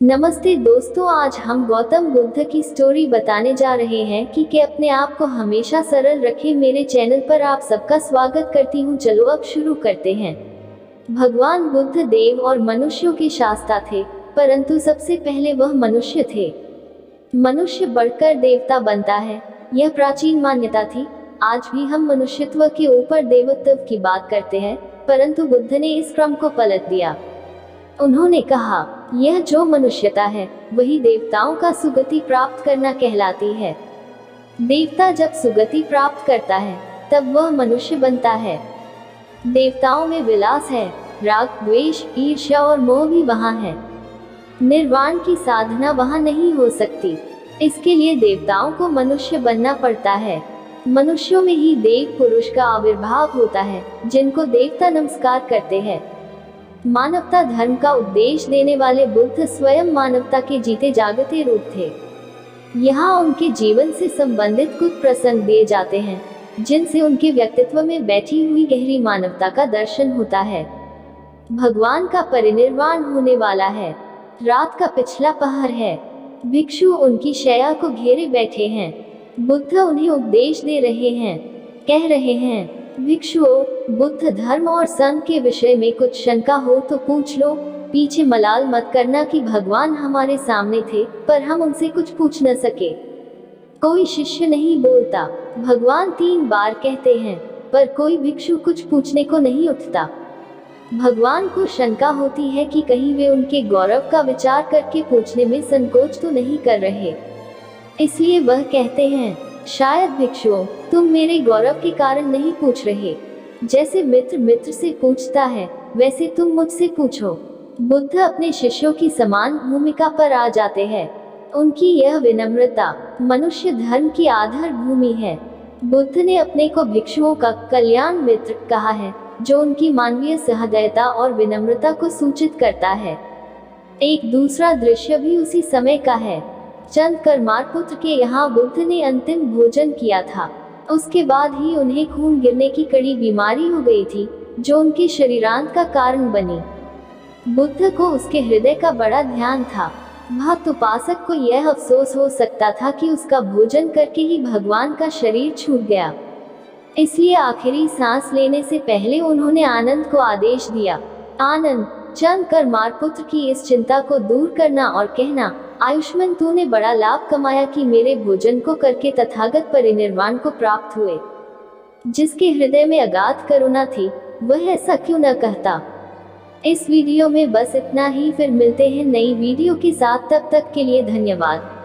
नमस्ते दोस्तों, आज हम गौतम बुद्ध की स्टोरी बताने जा रहे हैं कि अपने आप को हमेशा सरल रखें। मेरे चैनल पर आप सबका स्वागत करती हूँ। चलो अब शुरू करते हैं। भगवान बुद्ध देव और मनुष्यों के शास्ता थे, परंतु सबसे पहले वह मनुष्य थे। मनुष्य बढ़कर देवता बनता है, यह प्राचीन मान्यता थी। आज भी हम मनुष्यत्व के ऊपर देवत्व की बात करते हैं, परंतु बुद्ध ने इस क्रम को पलट दिया। उन्होंने कहा, यह जो मनुष्यता है वही देवताओं का सुगति प्राप्त करना कहलाती है। देवता जब सुगति प्राप्त करता है तब वह मनुष्य बनता है। देवताओं में विलास है, राग, द्वेष, ईर्ष्या और मोह भी वहाँ है। निर्वाण की साधना वहाँ नहीं हो सकती। इसके लिए देवताओं को मनुष्य बनना पड़ता है। मनुष्यों में ही देव पुरुष का आविर्भाव होता है, जिनको देवता नमस्कार करते हैं। मानवता धर्म का उपदेश देने वाले बुद्ध स्वयं मानवता के जीते जागते रूप थे। यहाँ उनके जीवन से संबंधित कुछ प्रसंग दिए जाते हैं, जिनसे उनके व्यक्तित्व में बैठी हुई गहरी मानवता का दर्शन होता है। भगवान का परिनिर्वाण होने वाला है। रात का पिछला पहर है। भिक्षु उनकी शैया को घेरे बैठे हैं। बुद्ध उन्हें उपदेश दे रहे हैं। कह रहे हैं, भिक्षुओं, बुद्ध धर्म और संघ के विषय में कुछ शंका हो तो पूछ लो। पीछे मलाल मत करना कि भगवान हमारे सामने थे पर हम उनसे कुछ पूछ न सके। कोई शिष्य नहीं बोलता। भगवान 3 बार कहते हैं, पर कोई भिक्षु कुछ पूछने को नहीं उठता। भगवान को शंका होती है कि कहीं वे उनके गौरव का विचार करके पूछने में संकोच तो नहीं कर रहे। इसलिए वह कहते हैं, शायद भिक्षुओं, तुम मेरे गौरव के कारण नहीं पूछ रहे। जैसे मित्र मित्र से पूछता है, वैसे तुम मुझसे पूछो। बुद्ध अपने शिष्यों की समान भूमिका पर आ जाते हैं। उनकी यह विनम्रता मनुष्य धर्म की आधार भूमि है। बुद्ध ने अपने को भिक्षुओं का कल्याण मित्र कहा है, जो उनकी मानवीय सहृदयता और विनम्रता को सूचित करता है। एक दूसरा दृश्य भी उसी समय का है। चंद करमार पुत्र के यहाँ बुद्ध ने अंतिम भोजन किया था। उसके बाद ही उन्हें खून गिरने की कड़ी बीमारी हो गई थी, जो उनके शरीरांत का कारण बनी। बुद्ध को उसके हृदय का बड़ा ध्यान था। भक्त उपासक को यह अफसोस हो सकता था कि उसका भोजन करके ही भगवान का शरीर छूट गया। इसलिए आखिरी सांस लेने से पहले उन्होंने आनंद को आदेश दिया, आनंद, चंद करमार पुत्र की इस चिंता को दूर करना और कहना, आयुष्मान, तूने बड़ा लाभ कमाया कि मेरे भोजन को करके तथागत परिनिर्वाण को प्राप्त हुए। जिसके हृदय में अगाध करुणा थी, वह ऐसा क्यों न कहता। इस वीडियो में बस इतना ही। फिर मिलते हैं नई वीडियो के साथ। तब तक के लिए धन्यवाद।